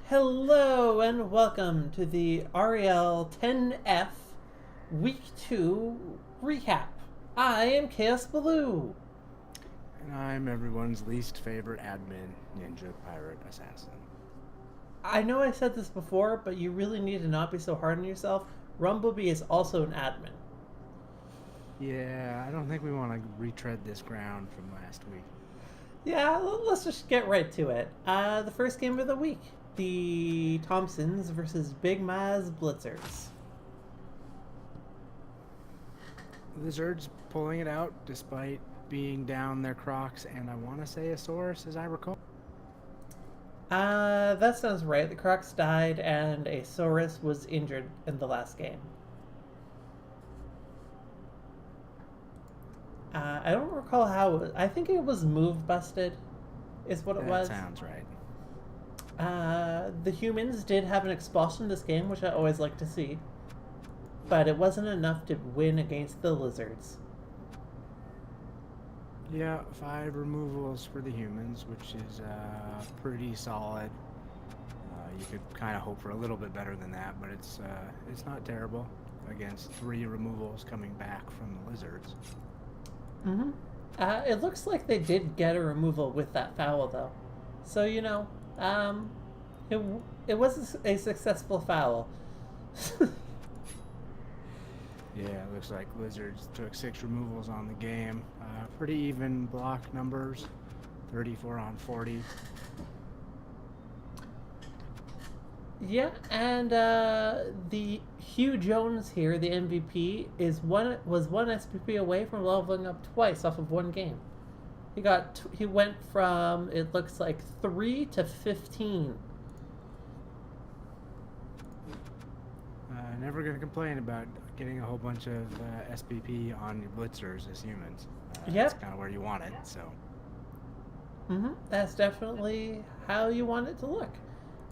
Hello and welcome to the REL 10F Week 2 recap. I am Chaos Baloo. And I'm everyone's least favorite admin, Ninja Pirate Assassin. I know I said this before, but you really need to not be so hard on yourself. Rumblebee is also an admin. Yeah, I don't think we want to retread this ground from last week. Yeah, let's just get right to it. The first game of the week, the Thompsons versus Big Maz Blitzers. Lizards pulling it out despite being down their Crocs and I want to say a Saurus as I recall. That sounds right. The Crocs died and a Saurus was injured in the last game. I don't recall how it was. I think it was move busted, is what it was. That sounds right. The humans did have an expulsion this game, which I always like to see. But it wasn't enough to win against the lizards. Yeah, 5 removals for the humans, which is pretty solid. You could kind of hope for a little bit better than that, but it's not terrible against 3 removals coming back from the lizards. Mm-hmm. It looks like they did get a removal with that foul, though. So, it was a successful foul. Yeah, it looks like Lizards took 6 removals on the game. Pretty even block numbers, 34 on 40. Yeah, and the Hugh Jones here, the MVP, was one SPP away from leveling up twice off of one game. He went from, it looks like, 3 to 15. Never going to complain about getting a whole bunch of SPP on your blitzers as humans. Yep. That's kind of where you want it, so. That's definitely how you want it to look.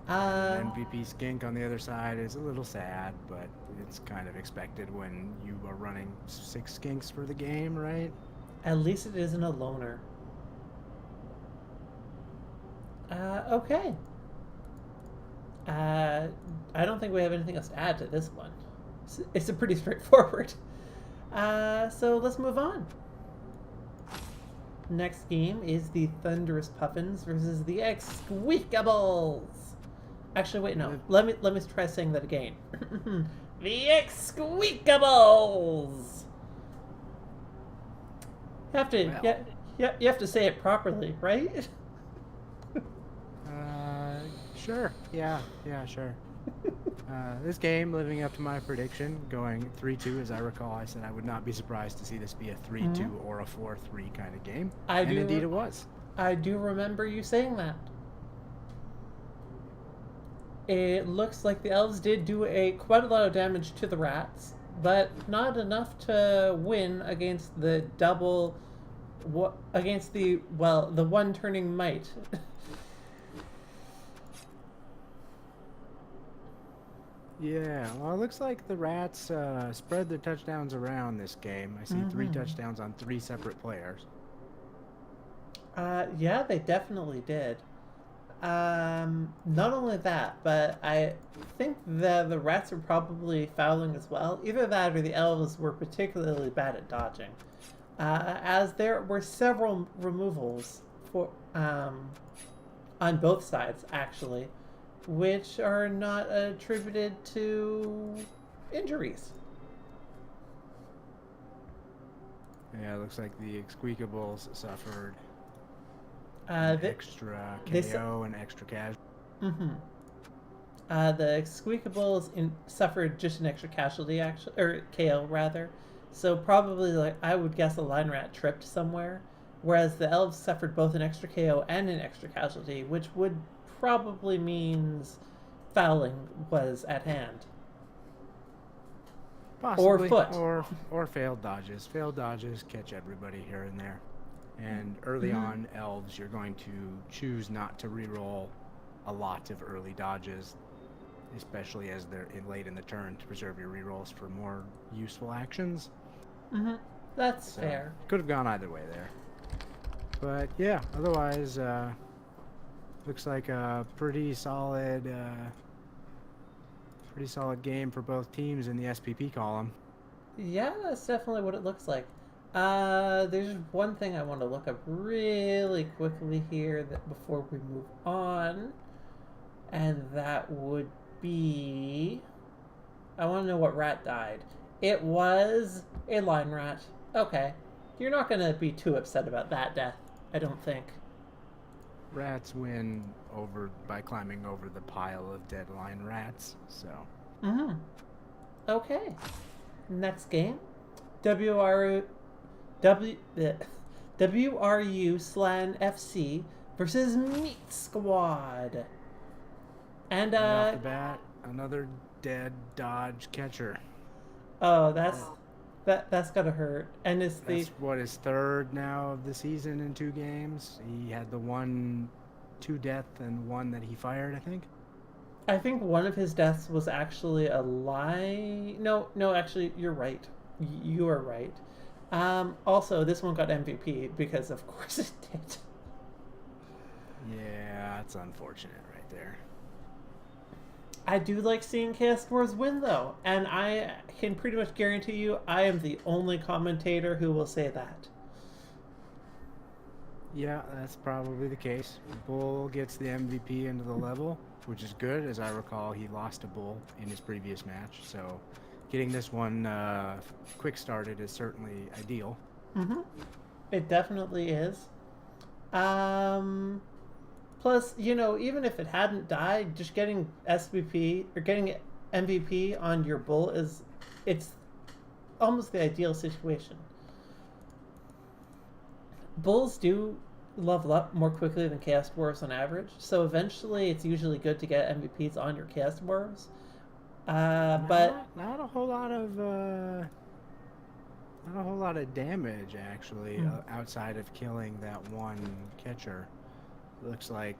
MVP skink on the other side is a little sad, but it's kind of expected when you are running 6 skinks for the game, right? At least it isn't a loner. Okay. I don't think we have anything else to add to this one. It's a pretty straightforward. So let's move on. Next game is the Thunderous Puffins versus the Exsqueakables. Actually, wait, no. Let me try saying that again. The Exsqueakables. You have to say it properly, right? Sure. Yeah, sure. This game, living up to my prediction, going 3-2, as I recall, I said I would not be surprised to see this be a 3-2 or a 4-3 kind of game. And indeed it was. I do remember you saying that. It looks like the elves did do quite a lot of damage to the rats, but not enough to win against the one turning might. Yeah, well, it looks like the rats spread their touchdowns around this game. I see 3 touchdowns on 3 separate players. Yeah, they definitely did. Not only that, but I think the rats were probably fouling as well. Either that or the elves were particularly bad at dodging. As there were several removals on both sides, actually, which are not attributed to injuries. Yeah, it looks like the Exsqueakables suffered extra KO and extra casualty. The Exsqueakables suffered just an extra casualty, actually, or KO rather. So probably, like, I would guess a line rat tripped somewhere, whereas the elves suffered both an extra KO and an extra casualty, which would probably means fouling was at hand. Possibly. Or foot. Or failed dodges. Failed dodges catch everybody here and there. And early on, elves, you're going to choose not to reroll a lot of early dodges, especially as they're late in the turn, to preserve your rerolls for more useful actions. That's fair. Could have gone either way there. But yeah, otherwise, Looks like a pretty solid game for both teams in the SPP column. Yeah, that's definitely what it looks like. There's one thing I want to look up really quickly here that before we move on, and that would be I want to know what rat died. It was a line rat. Okay, you're not gonna be too upset about that death, I don't think. Rats win over by climbing over the pile of deadline rats. So. Mm-hmm. Okay. Next game, WR W WRU Slan FC versus Meat Squad. And Right off the bat, another dead dodge catcher. oh, that's gotta hurt. And it's That's what his third now of the season in 2 games. He had the one 2 death and one that he fired, I think. I think one of his deaths was actually a lie. No, actually, you're right. You are right. Also, this one got MVP because, of course, it did. Yeah, that's unfortunate right there. I do like seeing Chaos Wars win, though, and I can pretty much guarantee you I am the only commentator who will say that. Yeah, that's probably the case. Bull gets the MVP into the level, which is good. As I recall, he lost to Bull in his previous match, so getting this one quick started is certainly ideal. Mm-hmm. It definitely is. Plus, even if it hadn't died, just getting SVP or getting MVP on your bull it's almost the ideal situation. Bulls do level up more quickly than Chaos Dwarves on average, so eventually it's usually good to get MVPs on your Chaos Dwarves. But not a whole lot of damage actually outside of killing that one catcher. It looks like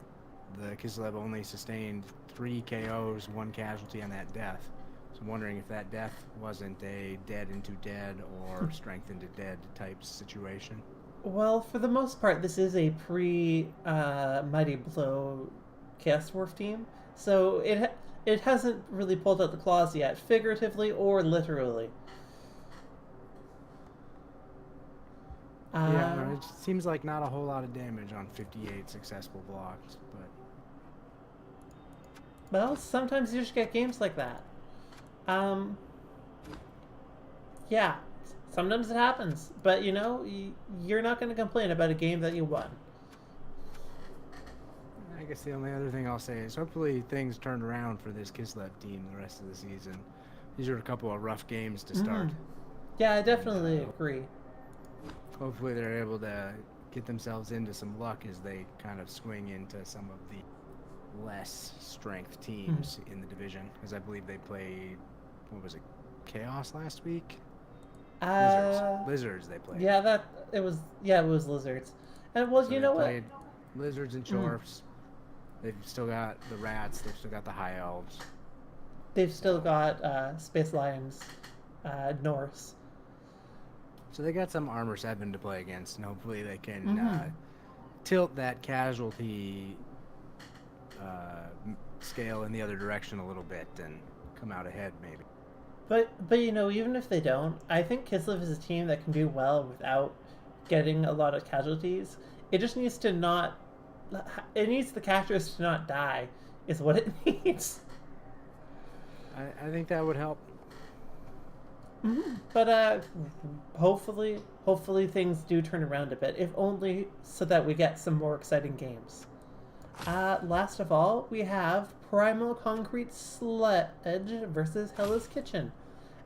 the Kislev only sustained 3 KOs, 1 casualty on that death. So I'm wondering if that death wasn't a dead into dead or strength into dead type situation. well, for the most part, this is a Mighty Blow Chaos Dwarf team, so it hasn't really pulled out the claws yet, figuratively or literally. Yeah, it seems like not a whole lot of damage on 58 successful blocks, but Well, sometimes you just get games like that. Yeah, sometimes it happens, but you're not going to complain about a game that you won. I guess the only other thing I'll say is hopefully things turn around for this Kislev team the rest of the season. These are a couple of rough games to start. Yeah, I definitely agree. Hopefully they're able to get themselves into some luck as they kind of swing into some of the less strength teams in the division. Because I believe they played, what was it, Chaos last week? Lizards they played. Yeah, it was Lizards. And well, So you they know what? played Lizards and Chorfs. They've still got the Rats. They've still got the High Elves. They've still got Space Lions, Norse. So they got some Armor 7 to play against, and hopefully they can tilt that casualty scale in the other direction a little bit and come out ahead maybe. But even if they don't, I think Kislev is a team that can do well without getting a lot of casualties. It just needs to not. It needs the catchers to not die, is what it needs. I think that would help. But hopefully things do turn around a bit, if only so that we get some more exciting games. Last of all, we have Primal Concrete Sledge versus Hella's Kitchen,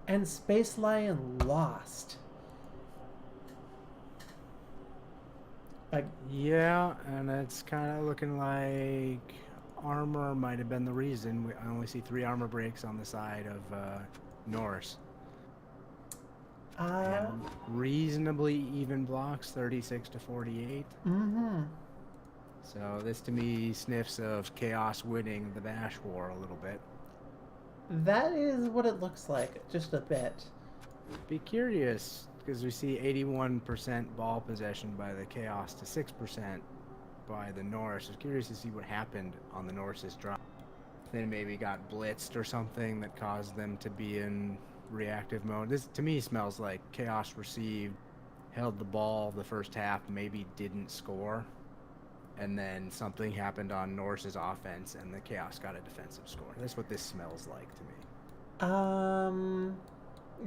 and Space Lion lost. Yeah, and it's kind of looking like armor might have been the reason. I only see 3 armor breaks on the side of Norse. And reasonably even blocks, 36 to 48. So this to me sniffs of Chaos winning the Bash War a little bit. That is what it looks like, just a bit. Be curious, because we see 81% ball possession by the Chaos to 6% by the Norse. I was curious to see what happened on the Norse's drop. They maybe got blitzed or something that caused them to be in reactive mode. This, to me, smells like Chaos received, held the ball the first half, maybe didn't score, and then something happened on Norse's offense, and the Chaos got a defensive score. That's what this smells like to me.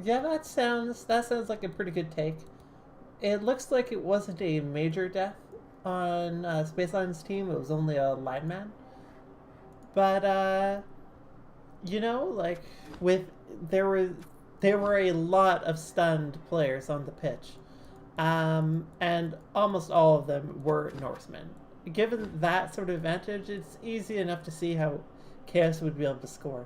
Yeah, that sounds like a pretty good take. It looks like it wasn't a major death on Spaceline's team. It was only a lineman. But like there were a lot of stunned players on the pitch, and almost all of them were Norsemen. Given that sort of advantage, it's easy enough to see how Chaos would be able to score.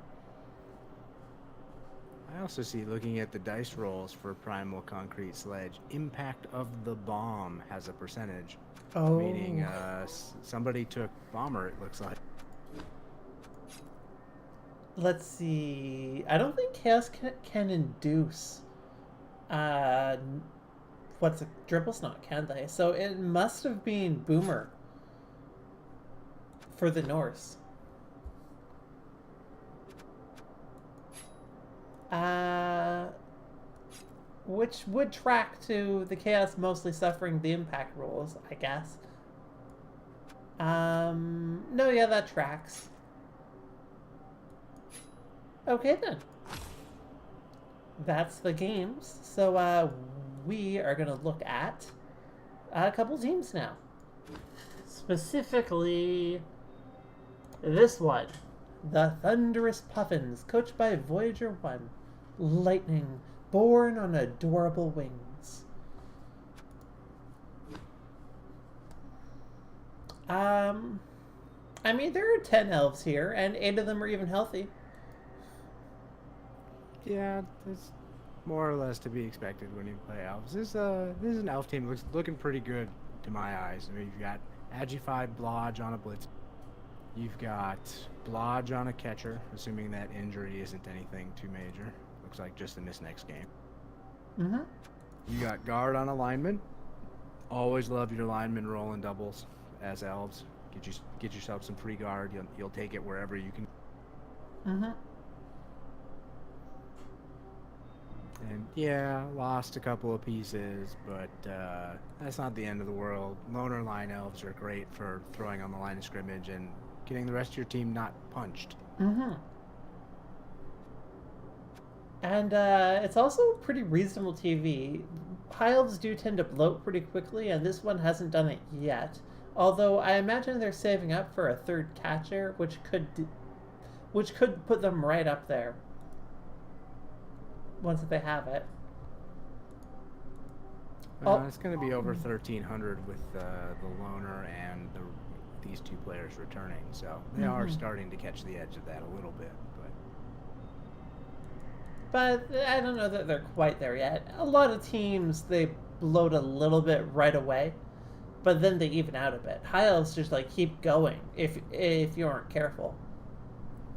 I also see, looking at the dice rolls for Primal Concrete Sledge, impact of the bomb has a percentage. Oh. Meaning somebody took bomber, it looks like. Let's see. I don't think Chaos can induce what's a dribble snot, can they? So it must have been Boomer for the Norse. Which would track to the Chaos mostly suffering the impact rolls, I guess. No, yeah, that tracks. Okay then. That's the games. So we are gonna look at a couple teams now. Specifically, this one, the Thunderous Puffins, coached by Voyager 1, Lightning, born on adorable wings. I mean, there are 10 elves here, and 8 of them are even healthy. Yeah, it's more or less to be expected when you play elves. This is an elf team looking pretty good to my eyes. I mean, you've got Agified Blodge on a blitz. You've got Blodge on a catcher, assuming that injury isn't anything too major. Looks like just in this next game. Mm-hmm. You got guard on a lineman. Always love your linemen rolling doubles as elves. Get yourself some free guard. You'll take it wherever you can. Mm-hmm. And yeah, lost a couple of pieces, but that's not the end of the world. Loner line elves are great for throwing on the line of scrimmage and getting the rest of your team not punched. Mm-hmm. And it's also pretty reasonable TV. High elves do tend to bloat pretty quickly, and this one hasn't done it yet. Although I imagine they're saving up for a third catcher, which could put them right up there once they have it. It's going to be over 1,300 with the loner and these two players returning, so they are starting to catch the edge of that a little bit. But I don't know that they're quite there yet. A lot of teams, they bloat a little bit right away, but then they even out a bit. High elves just like keep going if you aren't careful.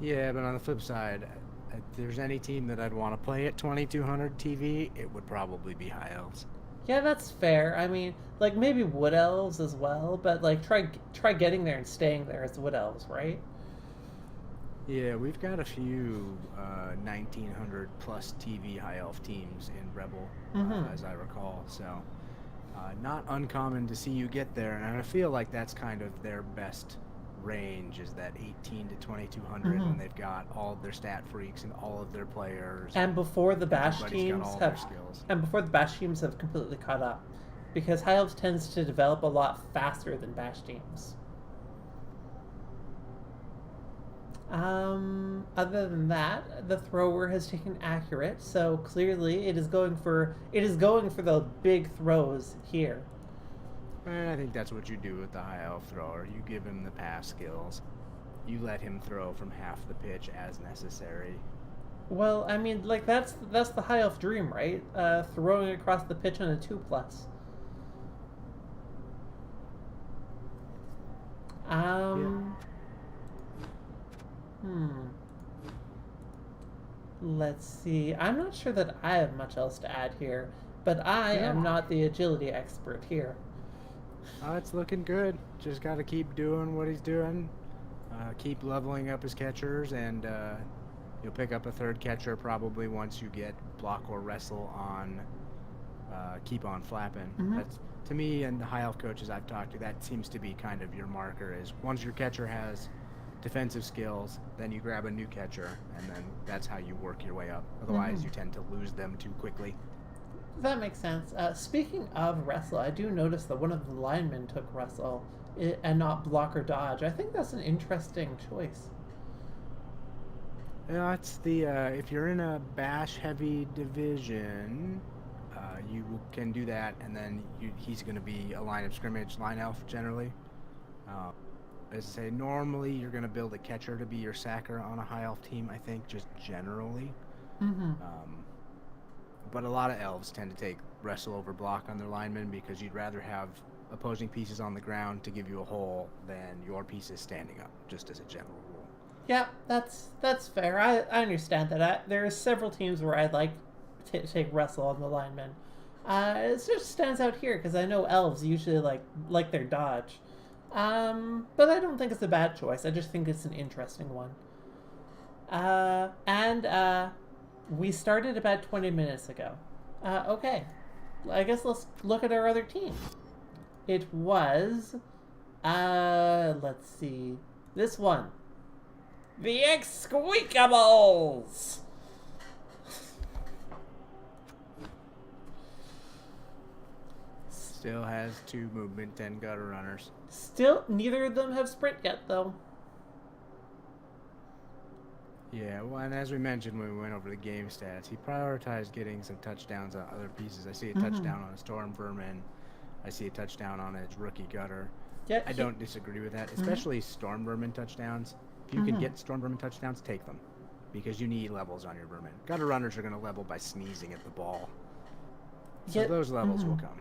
Yeah, but on the flip side, if there's any team that I'd want to play at 2,200 TV, it would probably be High Elves. Yeah, that's fair. I mean, like maybe Wood Elves as well, but like try getting there and staying there as Wood Elves, right? Yeah, we've got a few 1,900 plus TV High Elf teams in ReBBL, as I recall. So not uncommon to see you get there, and I feel like that's kind of their best range, is that 18 to 2,200 when they've got all of their stat freaks and all of their players. And before the bash teams have completely caught up, because High Elves tends to develop a lot faster than bash teams. Other than that, the thrower has taken accurate, so clearly it is going for the big throws here. And I think that's what you do with the High Elf thrower. You give him the pass skills. You let him throw from half the pitch as necessary. Well, I mean, like that's the High Elf dream, right? Throwing across the pitch on a 2+. Let's see. I'm not sure that I have much else to add here, but I am not the agility expert here. It's looking good. Just got to keep doing what he's doing. Keep leveling up his catchers, and you'll pick up a third catcher probably once you get block or wrestle on keep on flapping. That's, to me and the high elf coaches I've talked to, that seems to be kind of your marker, is once your catcher has defensive skills, then you grab a new catcher, and then that's how you work your way up. Otherwise, you tend to lose them too quickly. That makes sense. Speaking of wrestle, I do notice that one of the linemen took wrestle and not block or dodge. I think that's an interesting choice. Yeah, it's the if you're in a bash heavy division, you can do that, and then he's going to be a line of scrimmage line elf generally. As I say, normally you're going to build a catcher to be your sacker on a high elf team, I think, just generally. But a lot of elves tend to take wrestle over block on their linemen because you'd rather have opposing pieces on the ground to give you a hole than your pieces standing up, just as a general rule. Yeah, that's fair. I understand that. There are several teams where I'd like to take wrestle on the linemen. It just stands out here because I know elves usually like their dodge. But I don't think it's a bad choice. I just think it's an interesting one. We started about 20 minutes ago. Okay. I guess let's look at our other team. It was, let's see, this one. The Exqueakables! Still has 2 movement, 10 gutter runners. Still, neither of them have sprint yet, though. Yeah, well, and as we mentioned when we went over the game stats, he prioritized getting some touchdowns on other pieces. I see a touchdown on a Storm Vermin. I see a touchdown on its rookie gutter. Yeah, I don't disagree with that, especially Storm Vermin touchdowns. If you can get Storm Vermin touchdowns, take them, because you need levels on your Vermin. Gutter runners are going to level by sneezing at the ball. So those levels will come.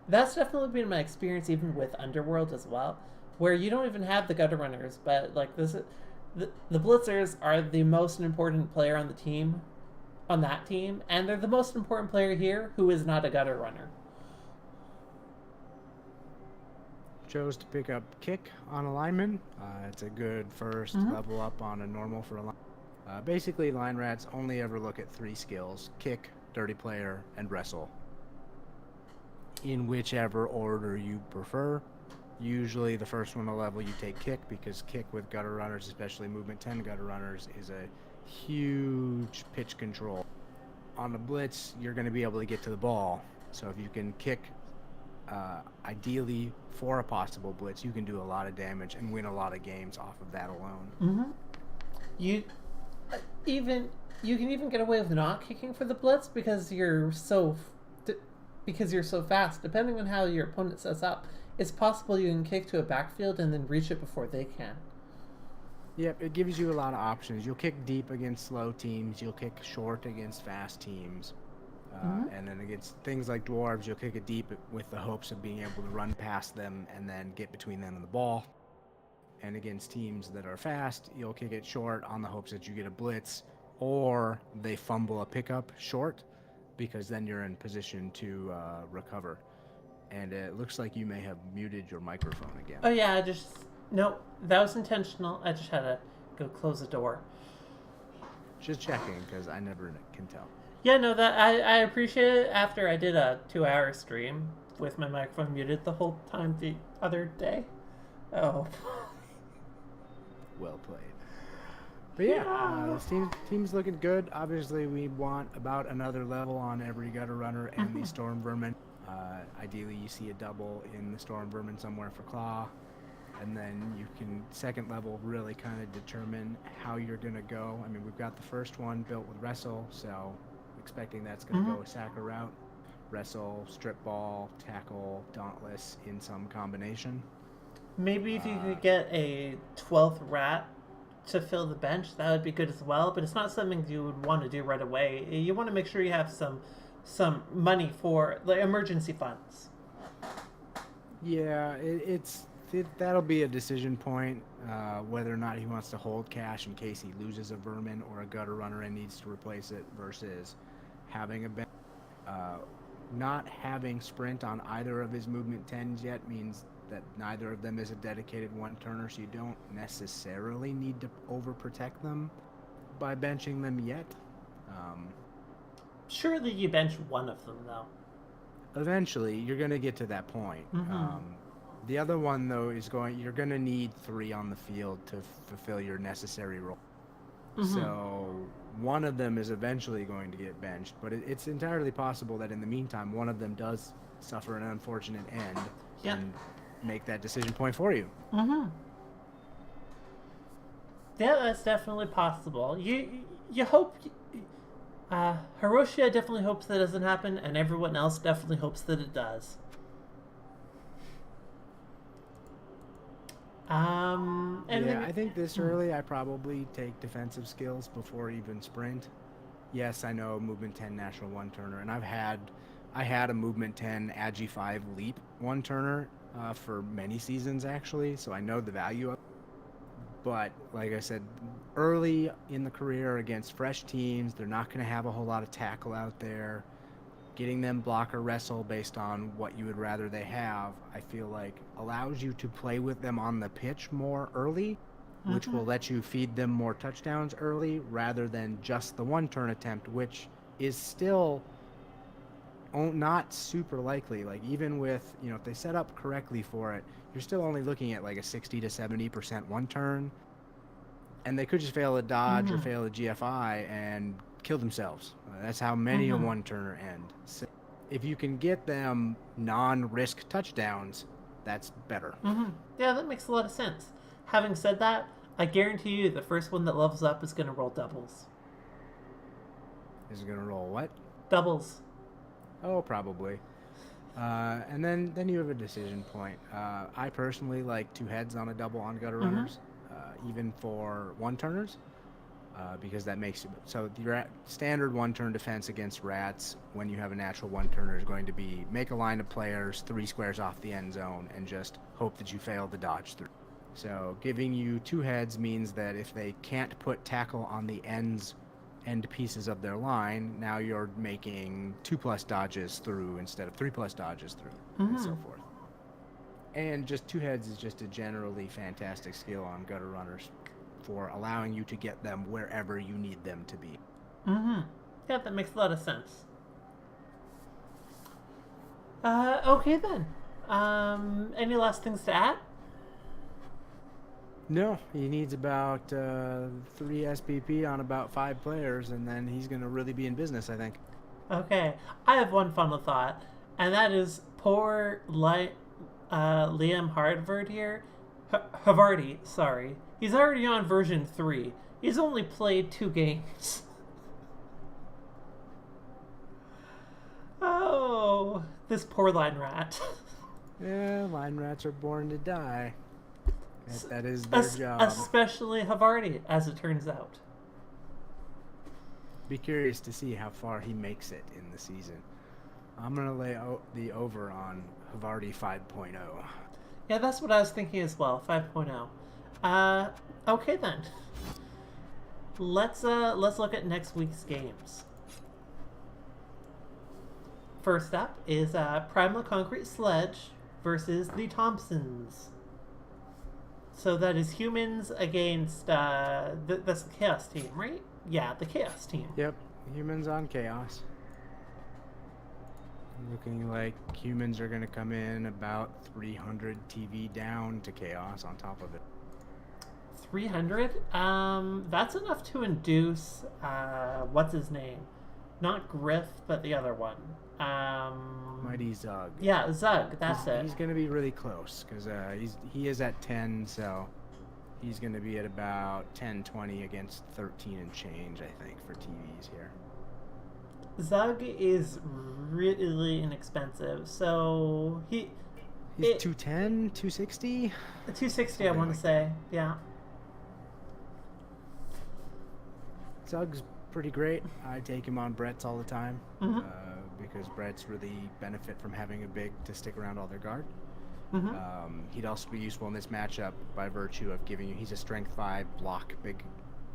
That's definitely been my experience even with Underworld as well, where you don't even have the gutter runners, but like the Blitzers are the most important player on the team, on that team, and they're the most important player here who is not a gutter runner. Chose to pick up Kick on a lineman. It's a good first level up on a normal for a line. Basically, line rats only ever look at 3 skills: Kick, Dirty Player, and Wrestle, in whichever order you prefer. Usually the first one to level you take Kick, because Kick with gutter runners, especially movement 10 gutter runners, is a huge pitch control. On the Blitz, you're going to be able to get to the ball, so if you can Kick ideally for a possible Blitz, you can do a lot of damage and win a lot of games off of that alone. You can even get away with not kicking for the Blitz because you're so fast. Depending on how your opponent sets up, it's possible you can kick to a backfield and then reach it before they can. Yep, it gives you a lot of options. You'll kick deep against slow teams. You'll kick short against fast teams. And then against things like dwarves, you'll kick it deep with the hopes of being able to run past them and then get between them and the ball. And against teams that are fast, you'll kick it short on the hopes that you get a blitz, or they fumble a pickup short, because then you're in position to recover. And it looks like you may have muted your microphone again. Oh yeah, no, that was intentional. I just had to go close the door. Just checking, because I never can tell. Yeah, no, that I appreciate it. After I did a 2-hour stream with my microphone muted the whole time the other day. Oh. Well played. But yeah, this team's looking good. Obviously, we want about another level on every gutter runner and the Storm Vermin. Ideally, you see a double in the Storm Vermin somewhere for Claw. And then you can, second level, really kind of determine how you're going to go. I mean, we've got the first one built with Wrestle, so expecting that's going to go a sacker route. Wrestle, strip ball, tackle, dauntless in some combination. Maybe if you could get a 12th rat to fill the bench, that would be good as well, but it's not something you would want to do right away. You want to make sure you have some money for the emergency funds. Yeah, that'll be a decision point, whether or not he wants to hold cash in case he loses a vermin or a gutter runner and needs to replace it, versus having a bench. not having sprint on either of his movement 10s yet means that neither of them is a dedicated one-turner, so you don't necessarily need to overprotect them by benching them yet. Surely you bench one of them, though. Eventually, you're going to get to that point. The other one, though, is you're going to need 3 on the field to fulfill your necessary role. So one of them is eventually going to get benched, but it's entirely possible that in the meantime, one of them does suffer an unfortunate end and make that decision point for you. Yeah, that's definitely possible. You hope... Hiroshia definitely hopes that doesn't happen, and everyone else definitely hopes that it does. I think this early I probably take defensive skills before even sprint. Yes, I know movement 10 natural one turner, and I had a movement 10 agi 5 leap one turner for many seasons actually, so I know the value of it. But like I said, early in the career against fresh teams, they're not going to have a whole lot of tackle out there. Getting them block or wrestle based on what you would rather they have, I feel like allows you to play with them on the pitch more early, which will let you feed them more touchdowns early rather than just the one-turn attempt, which is still not super likely. Like even with, if they set up correctly for it, you're still only looking at like a 60 to 70% one turn, and they could just fail a dodge or fail a GFI and kill themselves. That's how many a one turner end. So if you can get them non-risk touchdowns, that's better. Yeah, that makes a lot of sense. Having said that, I guarantee you the first one that levels up is going to roll doubles. Is it going to roll what? Doubles. Oh, probably. And then you have a decision point. I personally like 2 heads on a double on gutter runners, even for one-turners, because that makes it so your standard one-turn defense against rats when you have a natural one-turner is going to be make a line of players 3 squares off the end zone and just hope that you fail the dodge through. So giving you 2 heads means that if they can't put tackle on the end pieces of their line, now you're making 2+ dodges through instead of 3+ dodges through, and so forth. And just 2 heads is just a generally fantastic skill on gutter runners for allowing you to get them wherever you need them to be. Yeah, that makes a lot of sense. Okay then. Any last things to add? No, he needs about 3 SPP on about 5 players, and then he's going to really be in business, I think. Okay, I have one final thought, and that is poor Liam Hardvard here. Havarti, sorry. He's already on version 3. He's only played 2 games. Oh, this poor line rat. Yeah, line rats are born to die. That is their job. Especially Havarti, as it turns out. Be curious to see how far he makes it in the season. I'm going to lay the over on Havarti 5.0. Yeah, that's what I was thinking as well, 5.0. Okay then. Let's look at next week's games. First up is Primal Concrete Sledge versus the Thompsons. So that is humans against that's the Chaos team, right? Yeah, the Chaos team. Yep, humans on Chaos. Looking like humans are going to come in about 300 TV down to Chaos on top of it. 300? That's enough to induce, what's his name? Not Griff, but the other one. Mighty Zug. Yeah, Zug, that's it. He's going to be really close, because he is at 10, so he's going to be at about 10-20 against 13 and change, I think, for TVs here. Zug is really inexpensive, so he's 210, 260? 260, I want to say, yeah. Zug's pretty great. I take him on Brett's all the time, because Brett's really benefit from having a big to stick around all their guard. He'd also be useful in this matchup by virtue of giving you, he's a strength 5 block big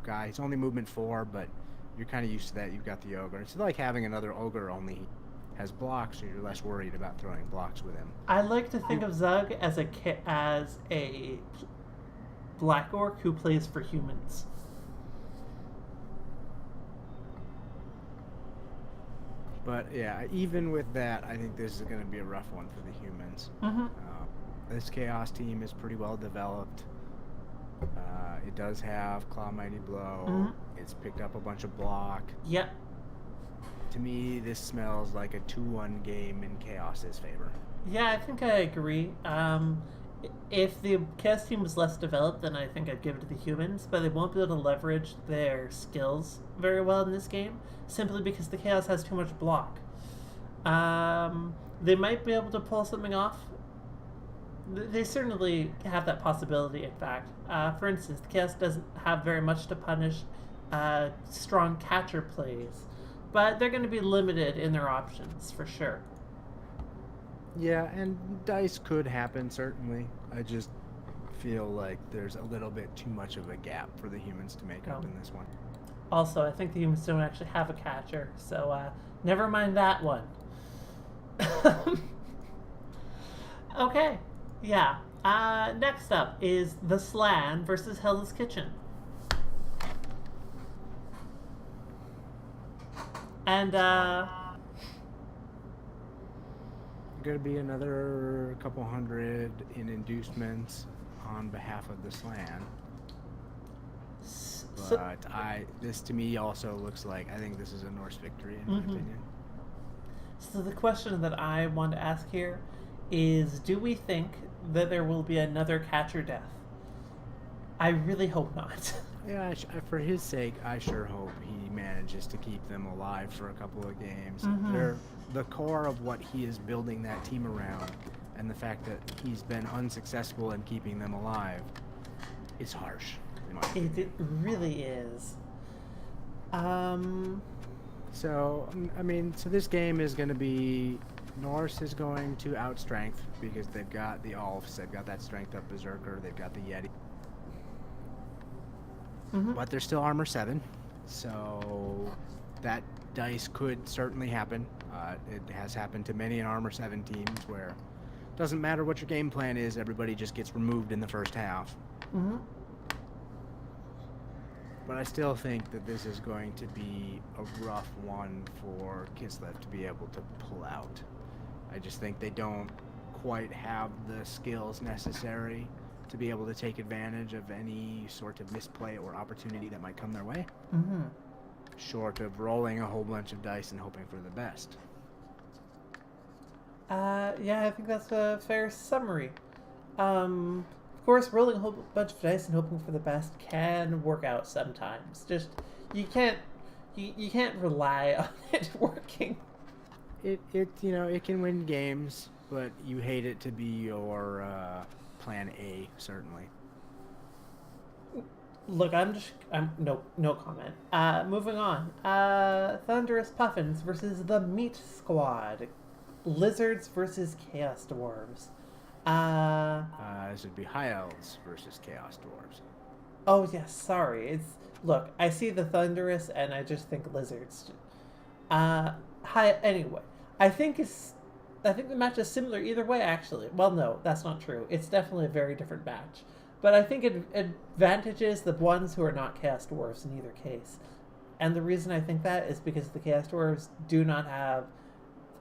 guy. He's only movement 4, but you're kind of used to that. You've got the ogre. It's like having another ogre, only has blocks, so you're less worried about throwing blocks with him. I like to think of Zug as a black orc who plays for humans. But yeah, even with that, I think this is going to be a rough one for the humans. Mm-hmm. This Chaos team is pretty well developed. It does have Claw Mighty Blow. Mm-hmm. It's picked up a bunch of block. Yep. To me, this smells like a 2-1 game in Chaos's favor. Yeah, I think I agree. If the Chaos team was less developed, then I think I'd give it to the humans, but they won't be able to leverage their skills very well in this game, simply because the Chaos has too much block. They might be able to pull something off. They certainly have that possibility, in fact. For instance, the Chaos doesn't have very much to punish strong catcher plays, but they're going to be limited in their options, for sure. Yeah, and dice could happen, certainly. I just feel like there's a little bit too much of a gap for the humans to make up in this one. Also, I think the humans don't actually have a catcher, so never mind that one. Okay, yeah. Next up is the Slan versus Hell's Kitchen. And, Going to be another couple hundred in inducements on behalf of the Slan. But this to me also looks like, I think this is a Norse victory in my opinion. So the question that I want to ask here is, do we think that there will be another catcher death? I really hope not. Yeah, for his sake, I sure hope he manages to keep them alive for a couple of games. They're the core of what he is building that team around, and the fact that he's been unsuccessful in keeping them alive is harsh. It really is. So this game is going to be Norse is going to outstrength because they've got the Alfs, they've got that strength up Berserker, they've got the Yeti. But they're still armor 7, so that dice could certainly happen. It has happened to many in armor 7 teams where it doesn't matter what your game plan is, everybody just gets removed in the first half. But I still think that this is going to be a rough one for Kislev to be able to pull out. I just think they don't quite have the skills necessary to be able to take advantage of any sort of misplay or opportunity that might come their way. Short of rolling a whole bunch of dice and hoping for the best. Yeah, I think that's a fair summary. Of course, rolling a whole bunch of dice and hoping for the best can work out sometimes. Just you can't rely on it working. It can win games, but you hate it to be your plan A, certainly. Look, I'm no comment. Moving on. Thunderous Puffins versus the Meat Squad. Lizards versus Chaos Dwarves. This would be High Elves versus Chaos Dwarves. Oh yes, sorry. Look, I see the Thunderous and I just think lizards. Anyway, I think the match is similar either way, actually. Well, no, that's not true. It's definitely a very different match. But I think it advantages the ones who are not Chaos Dwarves in either case. And the reason I think that is because the Chaos Dwarves do not have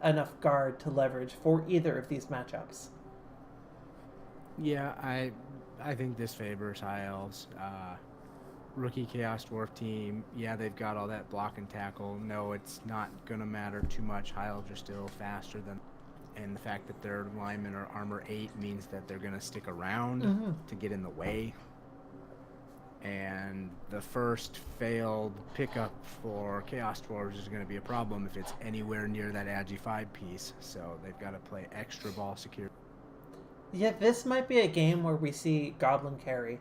enough guard to leverage for either of these matchups. Yeah, I think this favors High Elves. Rookie Chaos Dwarf team, yeah, they've got all that block and tackle. No, it's not going to matter too much. High Elves are still faster than... And the fact that their linemen are armor 8 means that they're going to stick around to get in the way. And the first failed pickup for Chaos Dwarves is going to be a problem if it's anywhere near that Agi 5 piece. So they've got to play extra ball secure. Yeah, this might be a game where we see Goblin carry.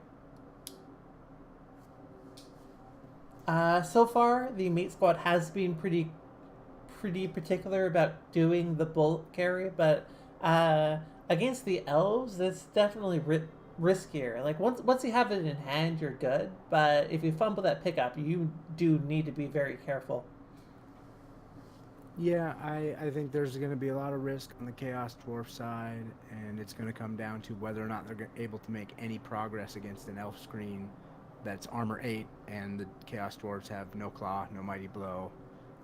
So far, the Meat Squad has been pretty particular about doing the bulk carry, but against the elves, it's definitely riskier. Like once you have it in hand, you're good, but if you fumble that pickup, you do need to be very careful. Yeah, I think there's going to be a lot of risk on the Chaos Dwarf side, and it's going to come down to whether or not they're able to make any progress against an elf screen that's armor 8, and the Chaos Dwarves have no claw, no mighty blow,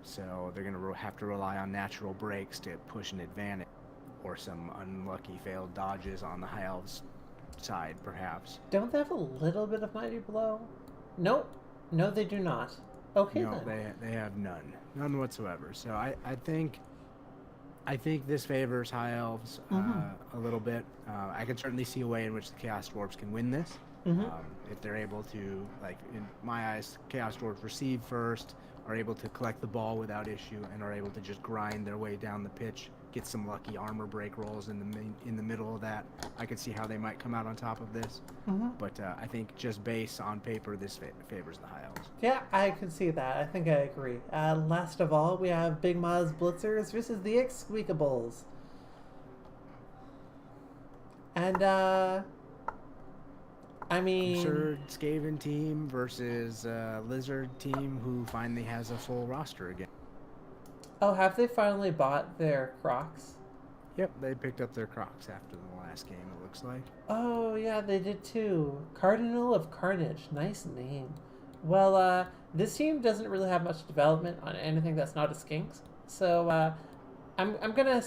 so they're going to have to rely on natural breaks to push an advantage, or some unlucky failed dodges on the High Elves side, perhaps. Don't they have a little bit of mighty blow? Nope. No, they do not. Okay No, then. they have none whatsoever. So I think this favors High Elves a little bit. I can certainly see a way in which the Chaos Dwarves can win this. If they're able to, like in my eyes, Chaos Dwarves receive first, are able to collect the ball without issue, and are able to just grind their way down the pitch, get some lucky armor break rolls in the middle of that. I could see how they might come out on top of this. But I think just base on paper, this favors the High Elves. Yeah, I can see that. I think I agree. Last of all, we have Big Ma's Blitzers versus the Exqueakables. And, I mean... Absurd Skaven team versus Lizard team who finally has a full roster again. Oh, have they finally bought their Crocs? Yep, they picked up their Crocs after the last game, it looks like. Oh, yeah, they did too. Cardinal of Carnage. Nice name. Well, this team doesn't really have much development on anything that's not a Skinks. So, I'm gonna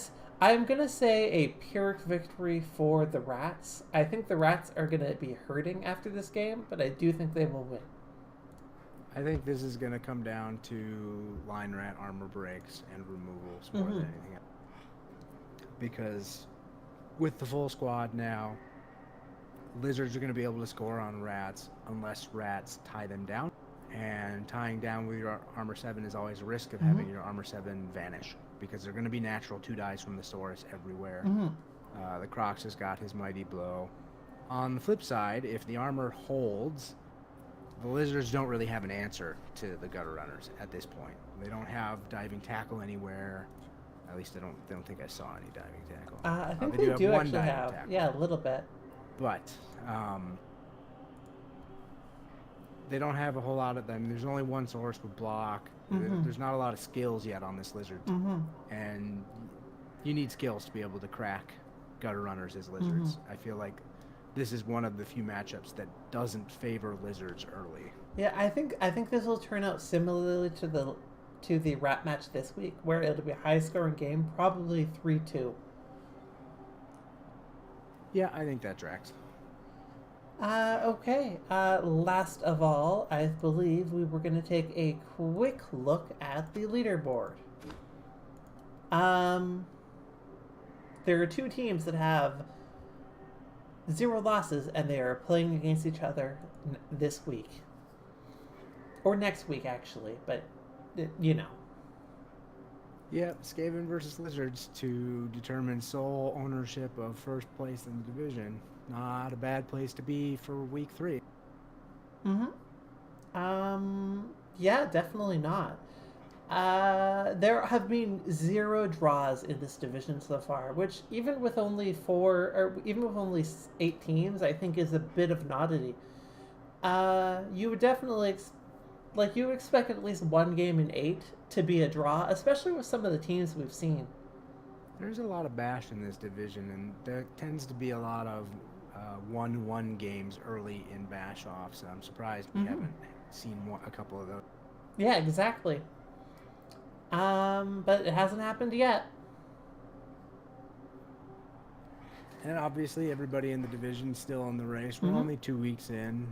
say a Pyrrhic victory for the Rats. I think the Rats are gonna be hurting after this game, but I do think they will win. I think this is going to come down to line rat armor breaks and removals more than anything else. Because with the full squad now, Lizards are going to be able to score on Rats unless Rats tie them down. And tying down with your armor 7 is always a risk of having your armor 7 vanish, because they're going to be natural 2 dice from the source everywhere. The Crocs has got his mighty blow. On the flip side, if the armor holds, the Lizards don't really have an answer to the Gutter Runners at this point. They don't have diving tackle anywhere. At least I don't think I saw any diving tackle. I think they do one actually diving have. tackle. Yeah, a little bit. But they don't have a whole lot of them. There's only one source with block. There's not a lot of skills yet on this Lizard. And you need skills to be able to crack Gutter Runners as Lizards. I feel like this is one of the few matchups that doesn't favor Lizards early. Yeah, I think this will turn out similarly to the Rat match this week, where it'll be a high scoring game, probably 3-2. Yeah, I think that tracks. Okay. Last of all, I believe we were going to take a quick look at the leaderboard. There are 2 teams that have 0 losses, and they are playing against each other this week. Or next week, actually, but, you know. Yeah, Skaven versus Lizards to determine sole ownership of first place in the division. Not a bad place to be for week 3. Yeah, definitely not. There have been 0 draws in this division so far, which even with only 8 teams, I think is a bit of an oddity. You would definitely you would expect at least 1 game in 8 to be a draw, especially with some of the teams we've seen. There's a lot of bash in this division, and there tends to be a lot of 1-1 games early in bash offs. I'm surprised we haven't seen a couple of those. Yeah, exactly. But it hasn't happened yet. And obviously, everybody in the division still in the race. We're only 2 weeks in.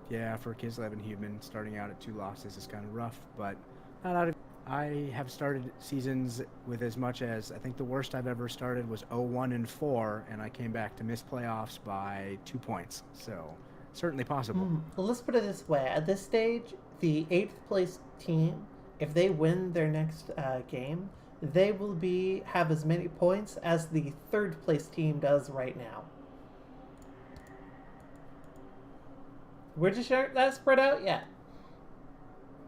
Yeah, for Kislev and Human, starting out at 2 losses is kind of rough, but not out of. I have started seasons with as much as, I think the worst I've ever started was 0-1-4, and I came back to miss playoffs by 2 points. So certainly possible. Well, let's put it this way: at this stage, the 8th place team, if they win their next game, they will have as many points as the 3rd place team does right now. We're just not that spread out yet.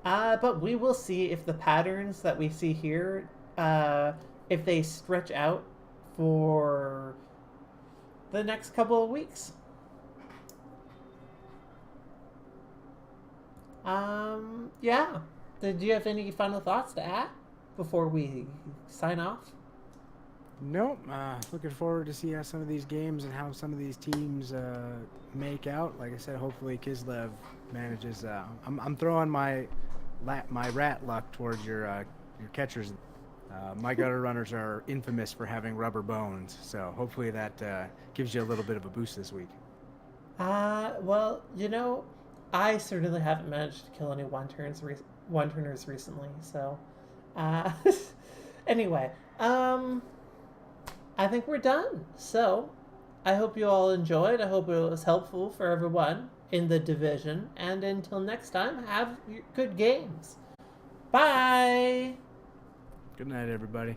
But we will see if the patterns that we see here, if they stretch out for the next couple of weeks. Yeah. Did you have any final thoughts to add? before we sign off? Nope. Looking forward to see how some of these games and how some of these teams make out. Like I said, hopefully Kislev manages. I'm throwing my rat luck towards your catchers. My gutter runners are infamous for having rubber bones, so hopefully that gives you a little bit of a boost this week. Well, I certainly haven't managed to kill any one-turners recently, so, anyway, I think we're done. So, I hope you all enjoyed. I hope it was helpful for everyone in the division, and until next time, have good games. Bye! Good night, everybody.